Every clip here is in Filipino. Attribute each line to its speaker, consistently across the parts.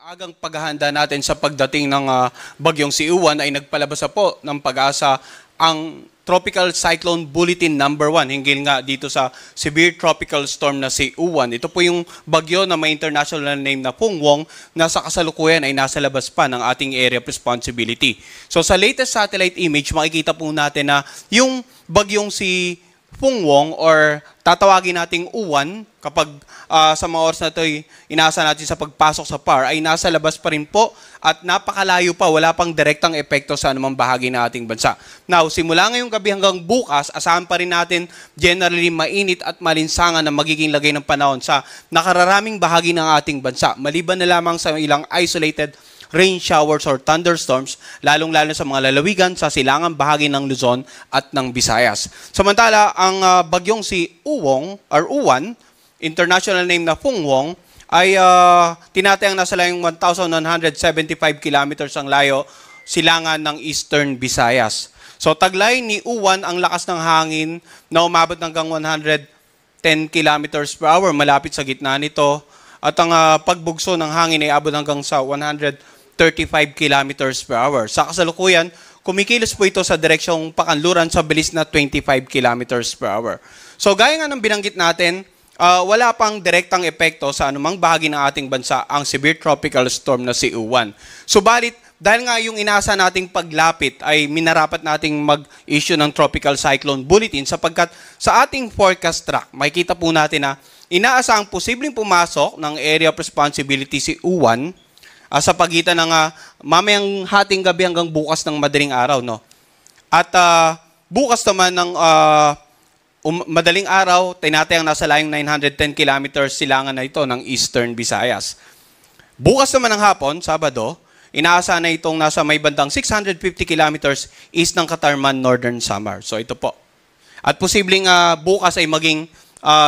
Speaker 1: maagang paghahanda natin sa pagdating ng bagyong si Uwan ay nagpalabas po ng pag-asa ang Tropical Cyclone Bulletin number 1 hinggil nga dito sa severe tropical storm na si Uwan. Ito po yung bagyo na may international name na Pungwong na sa kasalukuyan ay nasa labas pa ng ating area of responsibility. So sa latest satellite image, makikita po natin na yung bagyong si Pungwong or tatawagin nating Uwan kapag sa mga oras na ito inaasa natin sa pagpasok sa PAR ay nasa labas pa rin po at napakalayo pa, wala pang direktang epekto sa anumang bahagi ng ating bansa. Now, simula ngayong gabi hanggang bukas, asahan pa rin natin generally mainit at malinsangan na magiging lagay ng panahon sa nakararaming bahagi ng ating bansa. Maliban na lamang sa ilang isolated rain showers or thunderstorms, lalong-lalo sa mga lalawigan sa silangang bahagi ng Luzon at ng Visayas. Samantala, ang bagyong si Uwan, international name na Pungwong, ay tinatayang nasa layong 1,175 kilometers ang layo silangan ng Eastern Visayas. So taglay ni Uwan ang lakas ng hangin na umabot hanggang 110 kilometers per hour malapit sa gitna nito at ang pagbugso ng hangin ay abot hanggang sa 135 kilometers per hour. Sa kasalukuyan, kumikilos po ito sa direksyong pakanluran sa bilis na 25 kilometers per hour. So gaya nga ng binanggit natin, wala pang direktang epekto sa anumang bahagi ng ating bansa ang severe tropical storm na si Uwan. Subalit, dahil nga yung inaasa nating paglapit ay minarapat nating mag-issue ng Tropical Cyclone Bulletin sapagkat sa ating forecast track, makikita po natin na inaasahang posibleng pumasok ng area of responsibility si Uwan sa pagitan ng mamayang hating gabi hanggang bukas ng madaling araw. No? At bukas naman ng madaling araw, tinatayang nasa layong 910 kilometers silangan na ito ng Eastern Visayas. Bukas naman ng hapon, Sabado, inaasahan na itong nasa may bandang 650 kilometers east ng Katarman, Northern Samar. So ito po. At posibleng bukas ay maging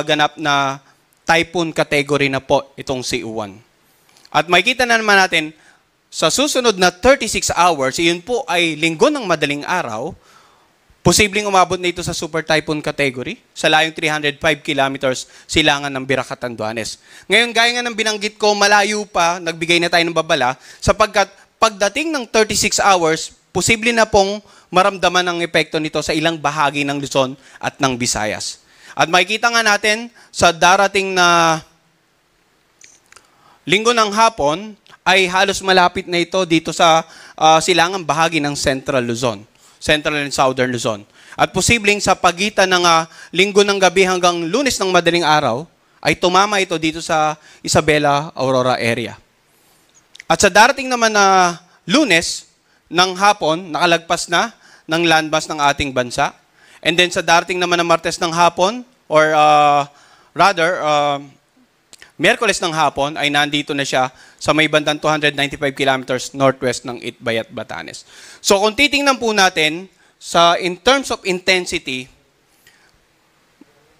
Speaker 1: ganap na typhoon category na po itong si Uwan. At makikita na naman natin, sa susunod na 36 hours, iyon po ay linggo ng madaling araw, posibleng umabot na ito sa super typhoon category sa layong 305 kilometers silangan ng Birac, Catanduanes. Ngayon, gaya nga ng binanggit ko, malayo pa, nagbigay na tayo ng babala, sapagkat pagdating ng 36 hours, posible na pong maramdaman ang epekto nito sa ilang bahagi ng Luzon at ng Visayas. At makikita nga natin sa darating na linggo ng hapon, ay halos malapit na ito dito sa silangang bahagi ng Central Luzon. Central and Southern Luzon. At posibleng sa pagitan ng linggo ng gabi hanggang Lunes ng madaling araw, ay tumama ito dito sa Isabela, Aurora area. At sa darating naman na Lunes ng hapon, nakalagpas na ng landmass ng ating bansa. And then sa darating naman na Martes ng hapon, or Miyerkules ng hapon, ay nandito na siya sa may bandang 295 kilometers northwest ng Itbay at Batanes. So kung titingnan po natin, in terms of intensity,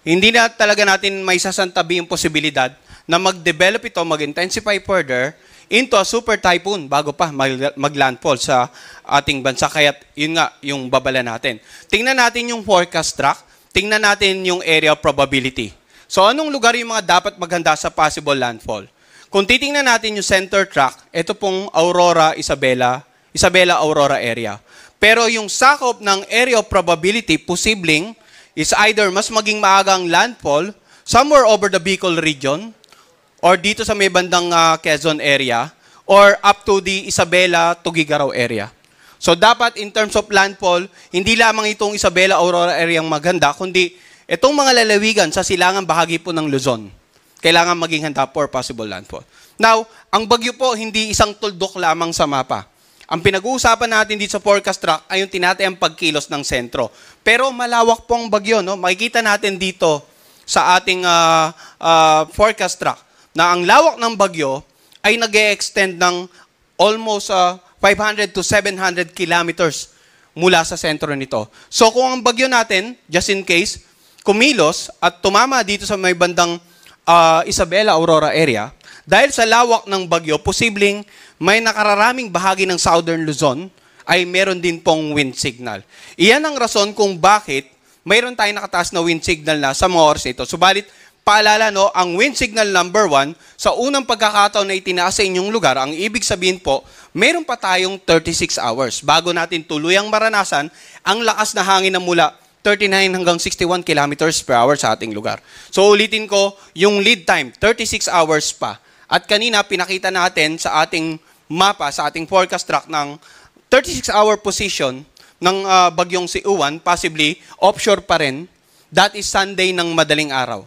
Speaker 1: hindi na talaga natin may sasantabi yung posibilidad na mag-develop ito, mag-intensify further into a super typhoon bago pa mag-landfall sa ating bansa. Kaya yun nga yung babala natin. Tingnan natin yung forecast track, tingnan natin yung area of probability. So anong lugar yung mga dapat maghanda sa possible landfall? Kung titingnan natin yung center track, ito pong Aurora, Isabela, Aurora area. Pero yung sakop ng area of probability, posibleng, is either mas maging maagang landfall somewhere over the Bicol region, or dito sa may bandang Quezon area, or up to the Isabela, Tuguegarao area. So dapat in terms of landfall, hindi lamang itong Isabela, Aurora area ang maghanda, kundi itong mga lalawigan sa silangang bahagi po ng Luzon, kailangan maging handa for possible landfall. Now, ang bagyo po, hindi isang tuldok lamang sa mapa. Ang pinag-uusapan natin dito sa forecast track ay yung tinatayang pagkilos ng sentro. Pero malawak pong bagyo. No? Makikita natin dito sa ating forecast track na ang lawak ng bagyo ay nag-e-extend ng almost 500 to 700 kilometers mula sa sentro nito. So kung ang bagyo natin, just in case, kumilos at tumama dito sa may bandang Isabela, Aurora area, dahil sa lawak ng bagyo, posibleng may nakararaming bahagi ng Southern Luzon ay meron din pong wind signal. Iyan ang rason kung bakit mayroon tayong nakataas na wind signal na sa mga oras ito. Subalit, paalala, no, ang wind signal number 1, sa unang pagkakataon na itinaas sa inyong lugar, ang ibig sabihin po, meron pa tayong 36 hours bago natin tuluyang maranasan ang lakas na hangin na mula 39 hanggang 61 kilometers per hour sa ating lugar. So ulitin ko, yung lead time, 36 hours pa. At kanina, pinakita natin sa ating mapa, sa ating forecast track ng 36-hour position ng bagyong si Uwan, possibly offshore pa rin. That is Sunday ng madaling araw.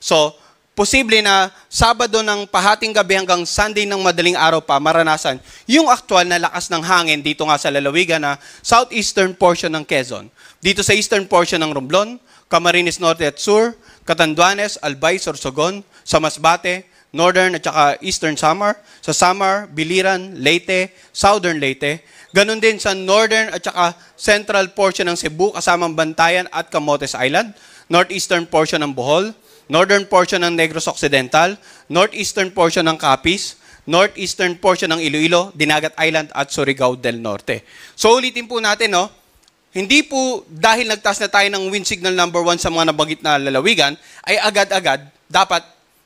Speaker 1: So, posible na Sabado ng pahating gabi hanggang Sunday ng madaling araw pa maranasan yung actual na lakas ng hangin dito nga sa lalawigan na southeastern portion ng Quezon. Dito sa eastern portion ng Romblon, Camarines Norte at Sur, Catanduanes, Albay, Sorsogon, sa Masbate, Northern at saka Eastern Samar, sa Samar, Biliran, Leyte, Southern Leyte, ganun din sa Northern at saka Central portion ng Cebu kasamang Bantayan at Camotes Island, Northeastern portion ng Bohol, Northern portion ng Negros Occidental, Northeastern portion ng Capiz, Northeastern portion ng Iloilo, Dinagat Island at Surigao del Norte. So ulitin po natin, no? Hindi po dahil nagtaas na tayo ng wind signal number 1 sa mga nabagit na lalawigan, ay agad-agad dapat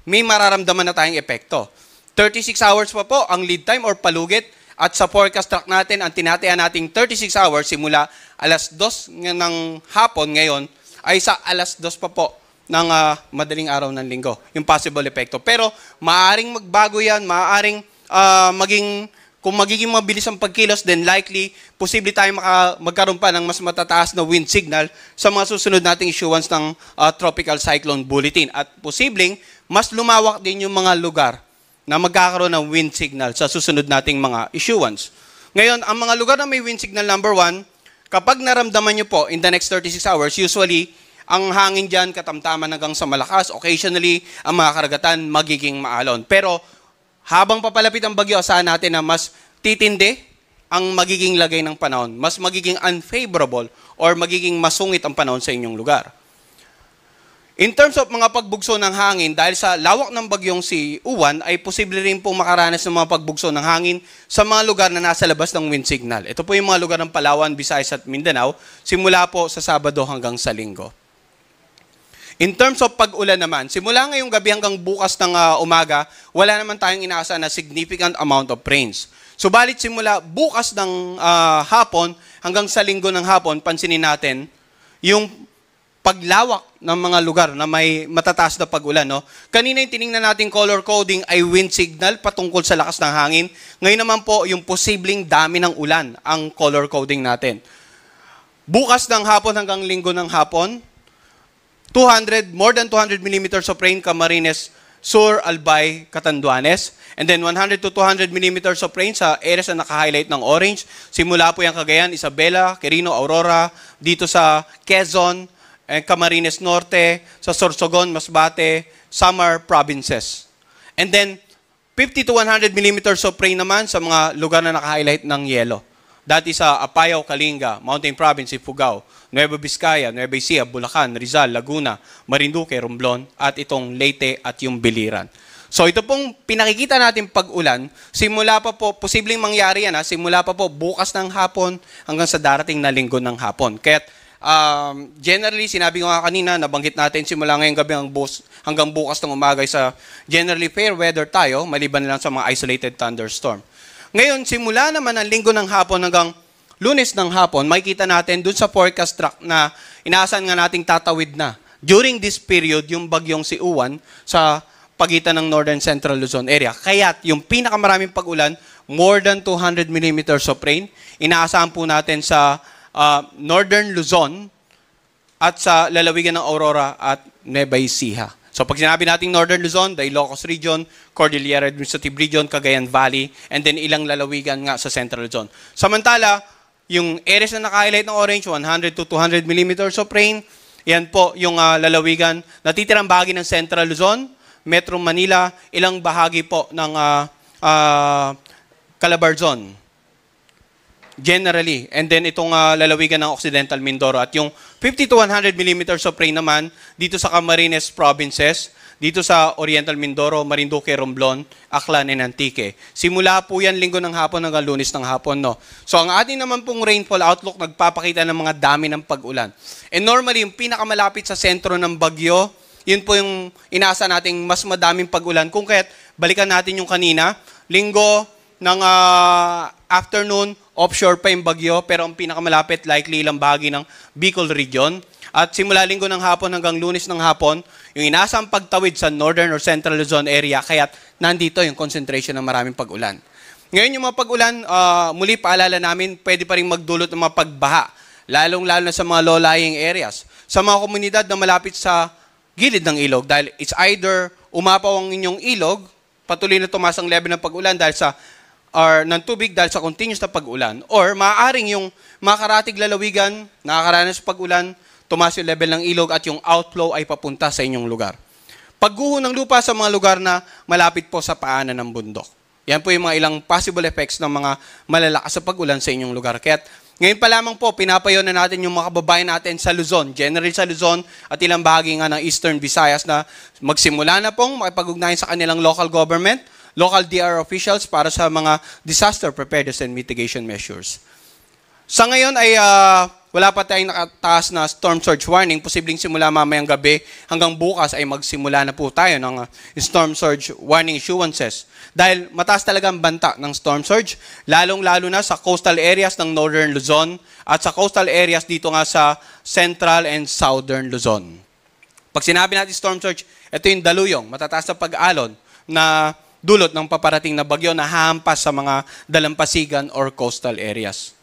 Speaker 1: may mararamdaman na tayong epekto. 36 hours pa po ang lead time or palugit at sa forecast track natin, ang tinataya nating 36 hours simula alas 2 ng hapon ngayon ay sa alas 2 pa po ng madaling araw ng linggo, yung possible epekto. Pero maaaring magbago yan, maaaring kung magiging mabilis ang pagkilos, then likely, posible tayong magkaroon pa ng mas matataas na wind signal sa mga susunod nating issuance ng Tropical Cyclone Bulletin. At posibleng, mas lumawak din yung mga lugar na magkakaroon ng wind signal sa susunod nating mga issuance. Ngayon, ang mga lugar na may wind signal number 1, kapag naramdaman nyo po in the next 36 hours, usually, ang hangin dyan katamtaman hanggang sa malakas. Occasionally, ang mga karagatan magiging maalon. Pero habang papalapit ang bagyo, asahan natin na mas titindi ang magiging lagay ng panahon. Mas magiging unfavorable or magiging masungit ang panahon sa inyong lugar. In terms of mga pagbugso ng hangin, dahil sa lawak ng bagyong si Uwan, ay posible rin pong makaranas ng mga pagbugso ng hangin sa mga lugar na nasa labas ng wind signal. Ito po yung mga lugar ng Palawan, Visayas at Mindanao, simula po sa Sabado hanggang sa Linggo. In terms of pag-ulan naman, simula ngayong gabi hanggang bukas ng umaga, wala naman tayong inaasahan na significant amount of rains. Subalit simula bukas ng hapon hanggang sa Linggo ng hapon, pansinin natin yung paglawak ng mga lugar na may matataas na pag-ulan. No? Kanina yung tinignan natin color coding ay wind signal patungkol sa lakas ng hangin. Ngayon naman po yung posibleng dami ng ulan ang color coding natin. Bukas ng hapon hanggang Linggo ng hapon, more than 200 millimeters of rain, Camarines, Sur, Albay, Catanduanes. And then 100 to 200 millimeters of rain sa areas na naka-highlight ng orange. Simula po yung Cagayan, Isabela, Quirino, Aurora, dito sa Quezon, Camarines Norte, sa Sorsogon, Masbate, Samar provinces. And then 50 to 100 millimeters of rain naman sa mga lugar na naka-highlight ng yellow. That is sa Apayao, Kalinga, Mountain Province, Ifugao, Nueva Vizcaya, Nueva Ecija, Bulacan, Rizal, Laguna, Marinduque, Romblon, at itong Leyte at yung Biliran. So ito pong pinakikita natin pag-ulan, simula pa po, posibleng mangyari yan, simula pa po bukas ng hapon hanggang sa darating na linggo ng hapon. Kaya generally, sinabi ko nga kanina, nabanggit natin simula ngayong gabi hanggang bukas ng umaga sa generally fair weather tayo, maliban lang sa mga isolated thunderstorm. Ngayon, simula naman ang linggo ng hapon hanggang Lunes ng hapon, makikita natin dun sa forecast track na inaasahan nga nating tatawid na. During this period, yung bagyong si Uwan sa pagitan ng Northern Central Luzon area. Kaya't yung pinakamaraming pag-ulan, more than 200 millimeters of rain, inaasahan po natin sa Northern Luzon at sa lalawigan ng Aurora at Nueva Ecija. So pag sinabi nating Northern Luzon, the Ilocos Region, Cordillera Administrative Region, Cagayan Valley, and then ilang lalawigan nga sa Central Luzon. Samantala, yung areas na naka-highlight ng orange, 100 to 200 millimeters of rain, yan po yung lalawigan. Natitirang bahagi ng Central Luzon, Metro Manila, ilang bahagi po ng Calabarzon. Generally. And then itong lalawigan ng Occidental Mindoro. At yung 50 to 100 millimeters of rain naman dito sa Camarines Provinces, dito sa Oriental Mindoro, Marinduque, Romblon, Aklan, and Antique. Simula po yan linggo ng hapon hanggang Lunes ng hapon. No? So ang ating naman pong rainfall outlook nagpapakita ng mga dami ng pag-ulan. And normally, yung pinakamalapit sa sentro ng bagyo, yun po yung inaasa nating mas madaming pag-ulan. Kung kaya't balikan natin yung kanina, linggo ng afternoon, offshore pa yung bagyo, pero ang pinakamalapit likely ilang bahagi ng Bicol region. At simula linggo ng hapon hanggang Lunes ng hapon, yung inaasang pagtawid sa northern or central Luzon area, kaya't nandito yung concentration ng maraming pag-ulan. Ngayon yung mga pag-ulan, muli paalala namin, pwede pa rin magdulot ng mga pagbaha, lalong-lalo na sa mga low-lying areas, sa mga komunidad na malapit sa gilid ng ilog, dahil it's either umapaw ang inyong ilog, patuloy na tumaas ang level ng pag-ulan dahil sa ng tubig dahil sa continuous na pag-ulan, or maaaring yung mga karatig lalawigan, nakakaranas sa pag-ulan, tumaas yung level ng ilog at yung outflow ay papunta sa inyong lugar. Pagguho ng lupa sa mga lugar na malapit po sa paanan ng bundok. Yan po yung mga ilang possible effects ng mga malalakas sa pag-ulan sa inyong lugar. Kaya ngayon pa lamang po, pinapayo na natin yung mga kababayan natin sa Luzon, generally sa Luzon at ilang bahagi nga ng Eastern Visayas na magsimula na pong makipag-ugnayan sa kanilang local government, local DR officials para sa mga disaster preparedness and mitigation measures. Sa ngayon ay wala pa tayong nakataas na storm surge warning. Posibleng simula mamayang gabi hanggang bukas ay magsimula na po tayo ng storm surge warning issuances. Dahil mataas talaga ang banta ng storm surge, lalong-lalo na sa coastal areas ng northern Luzon at sa coastal areas dito nga sa central and southern Luzon. Pag sinabi natin storm surge, ito yung daluyong, matataas na pag-alon na dulot ng paparating na bagyo na hahampas sa mga dalampasigan or coastal areas.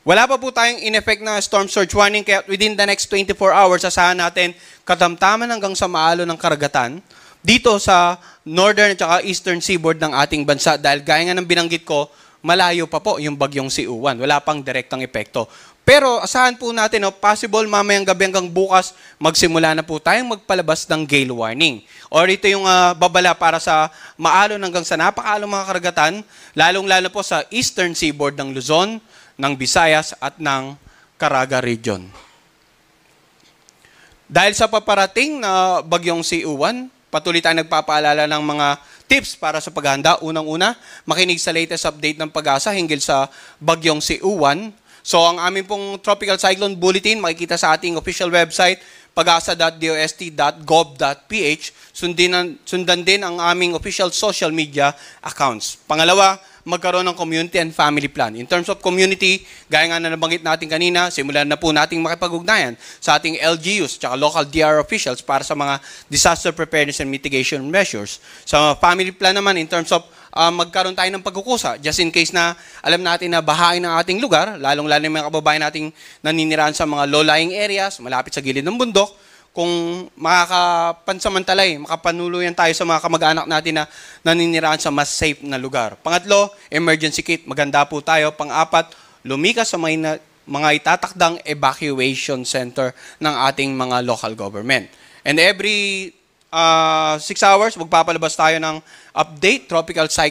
Speaker 1: Wala pa po tayong in-effect na storm surge warning, kaya within the next 24 hours, asahan natin katamtaman hanggang sa maalo ng karagatan dito sa northern at eastern seaboard ng ating bansa dahil gaya nga ng binanggit ko, malayo pa po yung bagyong si Uwan. Wala pang direktang epekto. Pero asahan po natin, possible mamayang gabi hanggang bukas, magsimula na po tayong magpalabas ng gale warning. Or ito yung babala para sa maalon hanggang sa napakaalong mga karagatan, lalong-lalo po sa eastern seaboard ng Luzon, ng Visayas at ng Caraga region. Dahil sa paparating na bagyong si Uwan, patuloy tayong nagpapaalala ng mga tips para sa paghahanda. Unang-una, makinig sa latest update ng Pag-asa hinggil sa bagyong si Uwan. So ang aming pong Tropical Cyclone Bulletin, makikita sa ating official website, pagasa.dost.gov.ph. Sundan din ang aming official social media accounts. Pangalawa, magkaroon ng community and family plan. In terms of community, gaya nga na nabanggit natin kanina, simulan na po nating makipag-ugnayan sa ating LGUs at local DR officials para sa mga disaster preparedness and mitigation measures. Sa family plan naman, in terms of magkaroon tayo ng pagkukusa, just in case na alam natin na bahain ng ating lugar, lalong-lalo yung mga kababayan nating naninirahan sa mga low-lying areas, malapit sa gilid ng bundok, kung makakapansamantalay, makapanuluyan tayo sa mga kamag-anak natin na naninirahan sa mas safe na lugar. Pangatlo, emergency kit. Maganda po tayo. Pang-apat, lumikas sa mga itatakdang evacuation center ng ating mga local government. And every 6 hours, magpapalabas tayo ng update, tropical cyclone